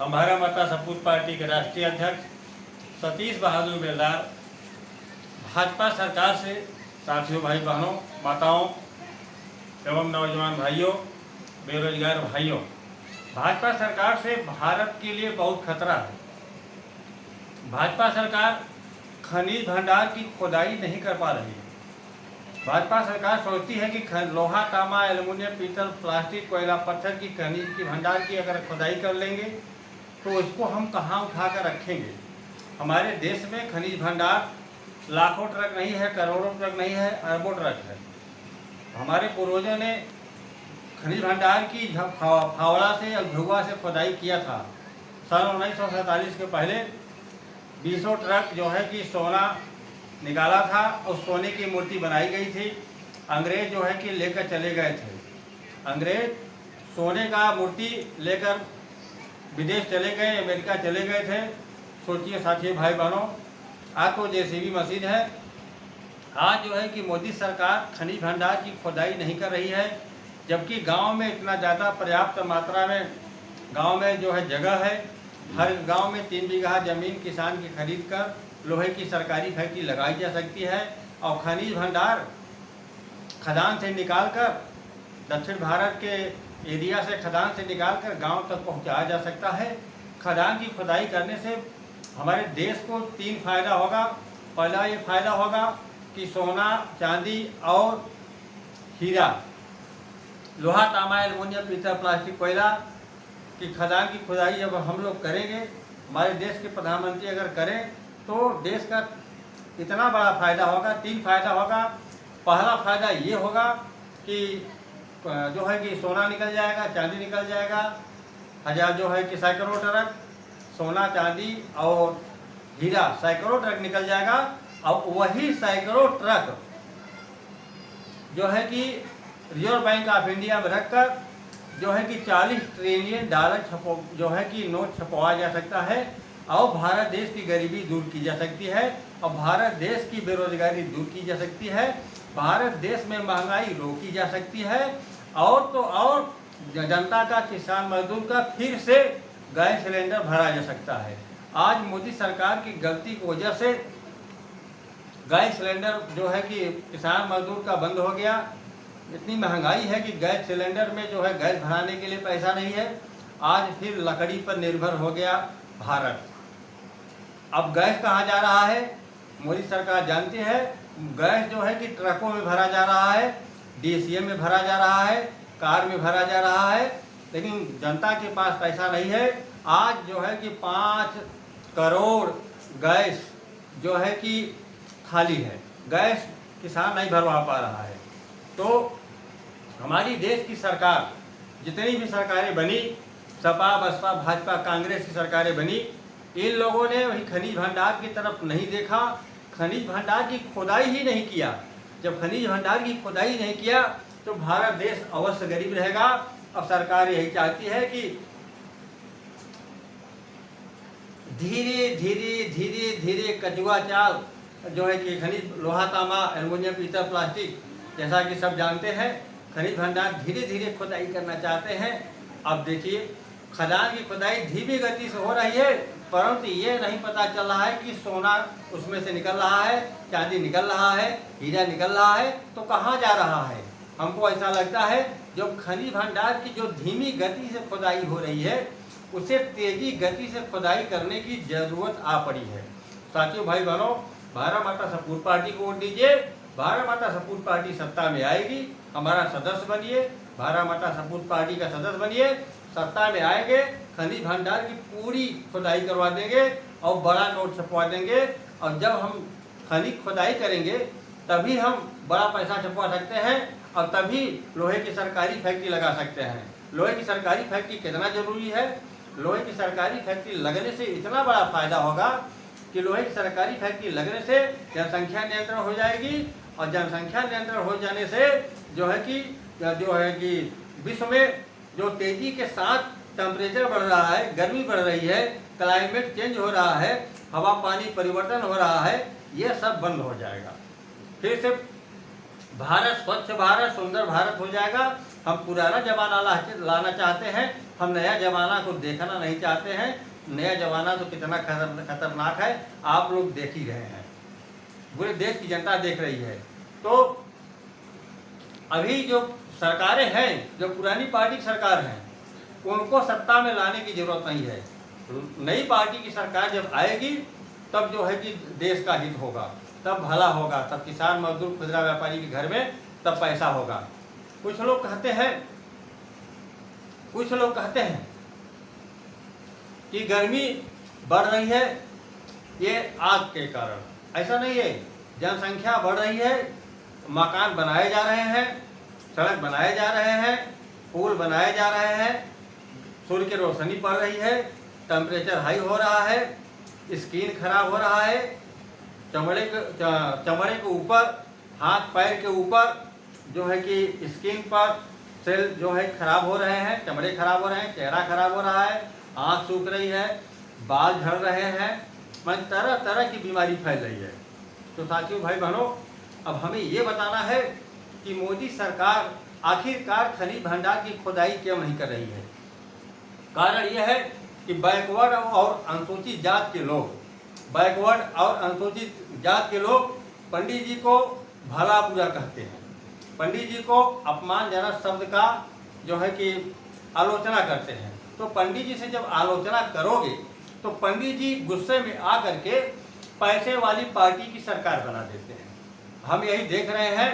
हमारा माता सपूत पार्टी के राष्ट्रीय अध्यक्ष सतीश बहादुर बेलदार भाजपा सरकार से साथियों, भाई बहनों, माताओं एवं नौजवान भाइयों, बेरोजगार भाइयों, भाजपा सरकार से भारत के लिए बहुत खतरा है। भाजपा सरकार खनिज भंडार की खुदाई नहीं कर पा रही है। भाजपा सरकार सोचती है कि लोहा, तांबा, एल्युमिनियम, पीतल, प्लास्टिक, कोयला, पत्थर की खनिज की भंडार की अगर खुदाई कर लेंगे तो इसको हम कहाँ उठा कर रखेंगे। हमारे देश में खनिज भंडार लाखों ट्रक नहीं है, करोड़ों ट्रक नहीं है, अरबों ट्रक है। हमारे पूर्वजों ने खनिज भंडार की फावड़ा से और झुआ से खुदाई किया था। सन 1947 के पहले 20 ट्रक जो है कि सोना निकाला था और सोने की मूर्ति बनाई गई थी। अंग्रेज जो है कि लेकर चले गए थे। अंग्रेज सोने का मूर्ति लेकर विदेश चले गए, अमेरिका चले गए थे। सोचिए साथियों, भाई बहनों, आज तो जेसीबी मशीन है। आज जो है कि मोदी सरकार खनिज भंडार की खुदाई नहीं कर रही है, जबकि गांव में इतना ज़्यादा पर्याप्त मात्रा में गांव में जो है जगह है। हर गांव में 3 बीघा ज़मीन किसान की खरीद कर लोहे की सरकारी फैक्ट्री लगाई जा सकती है और खनिज भंडार खदान से निकालकर दक्षिण भारत के एरिया से खदान से निकालकर गांव तक पहुंचाया जा सकता है। खदान की खुदाई करने से हमारे देश को 3 फायदा होगा। पहला ये फायदा होगा कि सोना, चांदी और हीरा, लोहा, तांबा, एल्युमिनियम, पीतल, प्लास्टिक, कोयला की खदान की खुदाई जब हम लोग करेंगे, हमारे देश के प्रधानमंत्री अगर करें तो देश का इतना बड़ा फायदा होगा। 3 फायदा होगा। पहला फायदा ये होगा कि जो है कि सोना निकल जाएगा, चांदी निकल जाएगा। हजार जो है कि सैकड़ों ट्रक सोना, चांदी और हीरा, सैकड़ों ट्रक निकल जाएगा। और वही सैकड़ों ट्रक जो है कि रिजर्व बैंक ऑफ इंडिया में रखकर जो है कि 40 ट्रिलियन डॉलर जो है कि नोट छपवाया जा सकता है और भारत देश की गरीबी दूर की जा सकती है और भारत देश की बेरोजगारी दूर की जा सकती है। भारत देश में महंगाई रोकी जा सकती है और तो और जनता का, किसान मजदूर का फिर से गैस सिलेंडर भरा जा सकता है। आज मोदी सरकार की गलती की वजह से गैस सिलेंडर जो है कि किसान मजदूर का बंद हो गया। इतनी महंगाई है कि गैस सिलेंडर में जो है गैस भराने के लिए पैसा नहीं है। आज फिर लकड़ी पर निर्भर हो गया भारत। अब गैस कहाँ जा रहा है? मोदी सरकार जानती है। गैस जो है कि ट्रकों में भरा जा रहा है, DCM में भरा जा रहा है, कार में भरा जा रहा है, लेकिन जनता के पास पैसा नहीं है। आज जो है कि 5 करोड़ गैस जो है कि खाली है, गैस किसान नहीं भरवा पा रहा है। तो हमारी देश की सरकार, जितनी भी सरकारें बनी, सपा, बसपा, भाजपा, कांग्रेस की सरकारें बनी, इन लोगों ने वही खनिज भंडार की तरफ नहीं देखा, खनिज भंडार की खुदाई ही नहीं किया। जब खनिज भंडार की खुदाई नहीं किया तो भारत देश अवश्य गरीब रहेगा। अब सरकार यही चाहती है कि धीरे धीरे धीरे धीरे कचुआ चाल जो है कि खनिज, लोहा, तांबा, एल्युमिनियम, पीतल, प्लास्टिक, जैसा कि सब जानते हैं, खनिज भंडार धीरे धीरे खुदाई करना चाहते हैं। अब देखिए, खदान की खुदाई धीमी गति से हो रही है, परंतु ये नहीं पता चल रहा है कि सोना उसमें से निकल रहा है, चांदी निकल रहा है, हीरा निकल रहा है, तो कहाँ जा रहा है। हमको ऐसा लगता है जो खनिज भंडार की जो धीमी गति से खुदाई हो रही है, उसे तेजी गति से खुदाई करने की जरूरत आ पड़ी है। साथियों, भाई बहनों, भारत माता सपूत पार्टी को वोट दीजिए। भारत माता सपूत पार्टी सत्ता में आएगी, हमारा सदस्य बनिए, भारत माता सपूत पार्टी का सदस्य बनिए। सत्ता में आएंगे, खनिज भंडार की पूरी खुदाई करवा देंगे और बड़ा नोट छपवा देंगे। और जब हम खनिज खुदाई करेंगे तभी हम बड़ा पैसा छपवा सकते हैं और तभी लोहे की सरकारी फैक्ट्री लगा सकते हैं। लोहे की सरकारी फैक्ट्री कितना जरूरी है? लोहे की सरकारी फैक्ट्री लगने से इतना बड़ा फायदा होगा कि लोहे की सरकारी फैक्ट्री लगने से जनसंख्या नियंत्रण हो जाएगी और जनसंख्या नियंत्रण हो जाने से जो है कि विश्व में जो तेजी के साथ टेम्परेचर बढ़ रहा है, गर्मी बढ़ रही है, क्लाइमेट चेंज हो रहा है, हवा पानी परिवर्तन हो रहा है, ये सब बंद हो जाएगा। फिर से भारत स्वच्छ भारत, सुंदर भारत हो जाएगा हम पुराना जमाना लाना चाहते हैं, हम नया जमाना को देखना नहीं चाहते हैं। नया जमाना तो कितना खतरनाक है आप लोग देख ही रहे हैं, पूरे देश की जनता देख रही है। तो अभी जो सरकारें हैं, जो पुरानी पार्टी की सरकार हैं, उनको सत्ता में लाने की जरूरत नहीं है। नई पार्टी की सरकार जब आएगी तब जो है कि देश का हित होगा, तब भला होगा, तब किसान मजदूर खुदरा व्यापारी के घर में तब पैसा होगा। कुछ लोग कहते हैं कि गर्मी बढ़ रही है ये आग के कारण। ऐसा नहीं है, जनसंख्या बढ़ रही है, मकान बनाए जा रहे हैं, सड़क बनाए जा रहे हैं, पुल बनाए जा रहे हैं, सूर्य की रोशनी पड़ रही है, टेम्परेचर हाई हो रहा है, स्किन खराब हो रहा है, चमड़े के ऊपर, हाथ पैर के ऊपर जो है कि स्किन पर सेल जो है खराब हो रहे हैं, चमड़े खराब हो रहे हैं, चेहरा खराब हो रहा है, आँख सूख रही है, बाल झड़ रहे हैं, मतलब तरह तरह की बीमारी फैल रही है। तो साथियों भाई बहनों, अब हमें ये बताना है कि मोदी सरकार आखिरकार खनिज भंडार की खुदाई क्यों नहीं कर रही है। कारण यह है कि बैकवर्ड और अनुसूचित जात के लोग पंडित जी को भला बुरा कहते हैं, पंडित जी को अपमानजनक शब्द का जो है कि आलोचना करते हैं। तो पंडित जी से जब आलोचना करोगे तो पंडित जी गुस्से में आकर के पैसे वाली पार्टी की सरकार बना देते हैं। हम यही देख रहे हैं,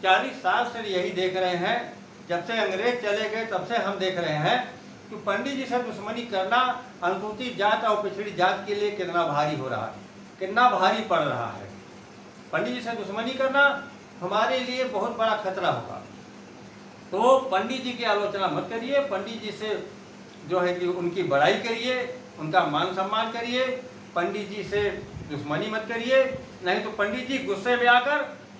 40 साल से यही देख रहे हैं, जब से अंग्रेज चले गए तब से हम देख रहे हैं कि पंडित जी से दुश्मनी करना अनुसूचित जात और पिछड़ी जात के लिए कितना भारी हो रहा है, कितना भारी पड़ रहा है। पंडित जी से दुश्मनी करना हमारे लिए बहुत बड़ा खतरा होगा। तो पंडित जी की आलोचना मत करिए, पंडित जी से जो है कि उनकी बड़ाई करिए, उनका मान सम्मान करिए, पंडित जी से दुश्मनी मत करिए, नहीं तो पंडित जी गुस्से में आकर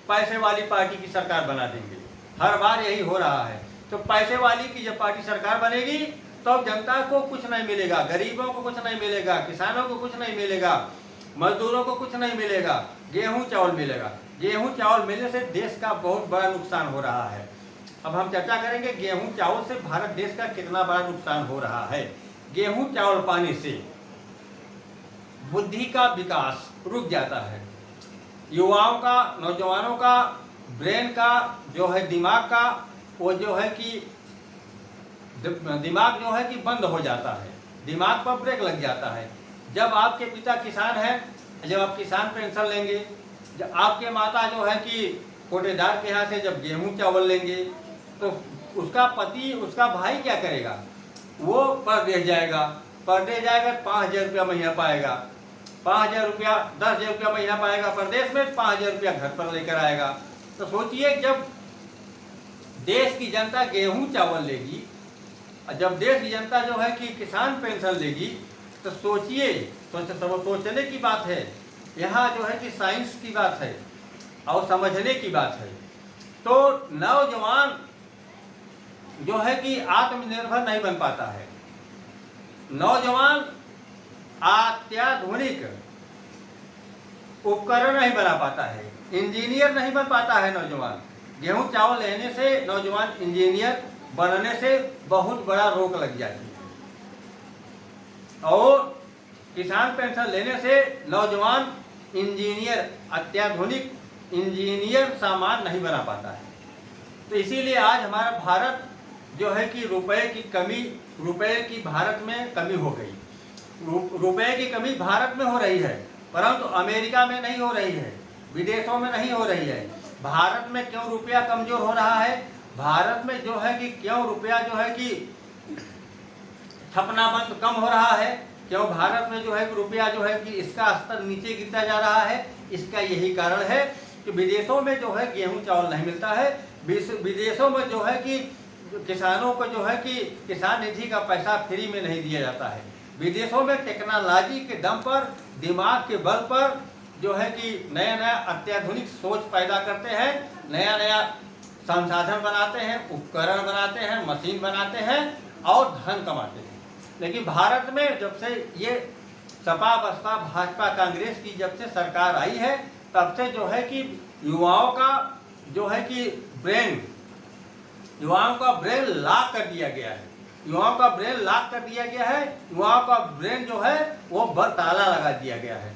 पैसे वाली पार्टी की सरकार बना देंगे। हर बार यही हो रहा है। तो पैसे वाली की जब पार्टी सरकार बनेगी तो जनता को कुछ नहीं मिलेगा, गरीबों को कुछ नहीं मिलेगा, किसानों को कुछ नहीं मिलेगा, मजदूरों को कुछ नहीं मिलेगा, गेहूं चावल मिलेगा। गेहूं चावल मिलने से देश का बहुत बड़ा नुकसान हो रहा है। अब हम चर्चा करेंगे गेहूं चावल से भारत देश का कितना बड़ा नुकसान हो रहा है। गेहूं चावल पाने से बुद्धि का विकास रुक जाता है, युवाओं का, नौजवानों का ब्रेन का जो है, दिमाग का वो जो है कि दिमाग जो है कि बंद हो जाता है, दिमाग पर ब्रेक लग जाता है। जब आपके पिता किसान हैं, जब आप किसान पेंशन लेंगे, जब आपके माता जो है कि कोटेदार के यहाँ से जब गेहूं चावल लेंगे तो उसका पति, उसका भाई क्या करेगा, वो परदेश जाएगा, 5,000 रुपया महीना पाएगा, 5,000 रुपया, 10,000 रुपया महीना पाएगा परदेश में, 5,000 रुपया घर पर लेकर आएगा। तो सोचिए जब देश की जनता गेहूं चावल लेगी, जब देश की जनता जो है कि किसान पेंशन लेगी, तो सोचिए, सोचने की बात है, यहाँ जो है कि साइंस की बात है और समझने की बात है। तो नौजवान जो है कि आत्मनिर्भर नहीं बन पाता है, नौजवान अत्याधुनिक उपकरण नहीं बना पाता है, इंजीनियर नहीं बन पाता है नौजवान। गेहूं चावल लेने से नौजवान इंजीनियर बनने से बहुत बड़ा रोक लग जाती है, और किसान पेंशन लेने से नौजवान इंजीनियर, अत्याधुनिक इंजीनियर सामान नहीं बना पाता है। तो इसीलिए आज हमारा भारत जो है कि रुपए की भारत में कमी हो गई। रुपए की कमी भारत में हो रही है, परंतु अमेरिका में नहीं हो रही है, विदेशों में नहीं हो रही है। भारत में क्यों रुपया कमजोर हो रहा है, भारत में जो है कि क्यों रुपया जो है कि छपना बंद कम हो रहा है, क्यों भारत में जो है कि रुपया जो है कि इसका स्तर नीचे गिरता जा रहा है, इसका यही कारण है कि विदेशों में जो है गेहूं चावल नहीं मिलता है। विदेशों में जो है कि किसानों को जो है कि किसान निधि का पैसा फ्री में नहीं दिया जाता है। विदेशों में टेक्नोलॉजी के दम पर, दिमाग के बल पर जो है कि नया नया अत्याधुनिक सोच पैदा करते हैं, नया नया संसाधन बनाते हैं, उपकरण बनाते हैं, मशीन बनाते हैं और धन कमाते हैं। लेकिन भारत में जब से ये सपा बसपा भाजपा कांग्रेस की जब से सरकार आई है, तब से जो है कि युवाओं का जो है कि ब्रेन युवाओं का ब्रेन लॉक कर दिया गया है, युवाओं का ब्रेन लॉक कर दिया गया है, युवाओं का ब्रेन जो है वो ताला लगा दिया गया है।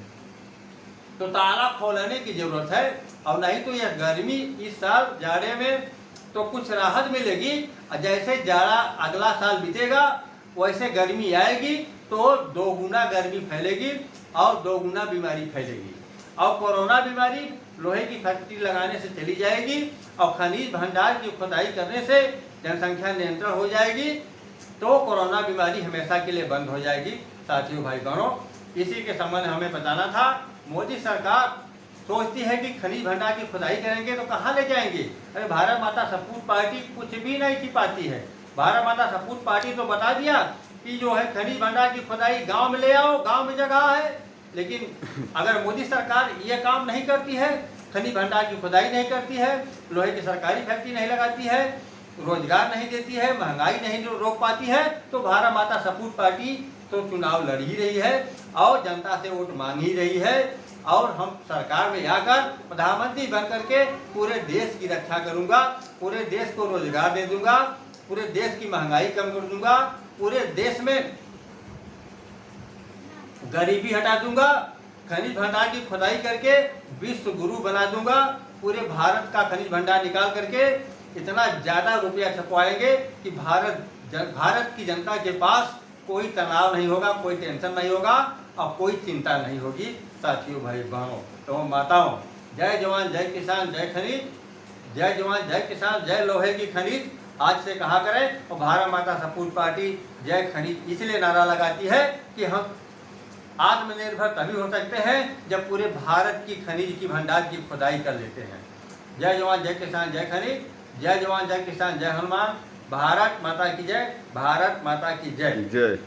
तो ताला खोलने की जरूरत है, और नहीं तो यह गर्मी इस साल जाड़े में तो कुछ राहत मिलेगी, और जैसे जाड़ा अगला साल बीतेगा वैसे गर्मी आएगी तो दोगुना गर्मी फैलेगी और दोगुना बीमारी फैलेगी, और कोरोना बीमारी लोहे की फैक्ट्री लगाने से चली जाएगी, और खनिज भंडार की खुदाई करने से जनसंख्या नियंत्रण हो जाएगी, तो कोरोना बीमारी हमेशा के लिए बंद हो जाएगी। साथियों भाई बहनों, इसी के संबंध में हमें बताना था। मोदी सरकार सोचती है कि खनिज भंडार की खुदाई करेंगे तो कहाँ ले जाएंगे। अरे भारत माता सपूत पार्टी कुछ भी नहीं की पाती है। भारत माता सपूत पार्टी तो बता दिया कि जो है खनिज भंडार की खुदाई गांव में ले आओ, गांव में जगह है, लेकिन अगर मोदी सरकार ये काम नहीं करती है, खनिज भंडार की खुदाई नहीं करती है, लोहे की सरकारी फैक्ट्री नहीं लगाती है, रोजगार नहीं देती है, महंगाई नहीं रोक पाती है, तो भारत माता सपूत पार्टी तो चुनाव लड़ ही रही है और जनता से वोट मांग ही रही है, और हम सरकार में आकर प्रधानमंत्री बन करके पूरे देश की रक्षा करूंगा, पूरे देश को रोजगार दे दूंगा, पूरे देश की महंगाई कम कर दूंगा, पूरे देश में गरीबी हटा दूंगा, खनिज भंडार की खुदाई करके विश्व गुरु बना दूंगा, पूरे भारत का खनिज भंडार निकाल करके इतना ज़्यादा रुपया छपवाएंगे कि भारत की जनता के पास कोई तनाव नहीं होगा, कोई टेंशन नहीं होगा और कोई चिंता नहीं होगी। साथियों भाई बहनों तो माताओं, जय जवान जय किसान जय खनिज, जय जवान जय किसान जय लोहे की खनिज आज से कहा करें। और भारत माता सपूत पार्टी जय खनिज इसलिए नारा लगाती है कि हम आत्मनिर्भर तभी हो सकते हैं जब पूरे भारत की खनिज की भंडार की खुदाई कर लेते हैं। जय जवान जय किसान जय खनिज, जय जवान जय किसान जय हनुमान। भारत माता की जय, भारत माता की जय। जय।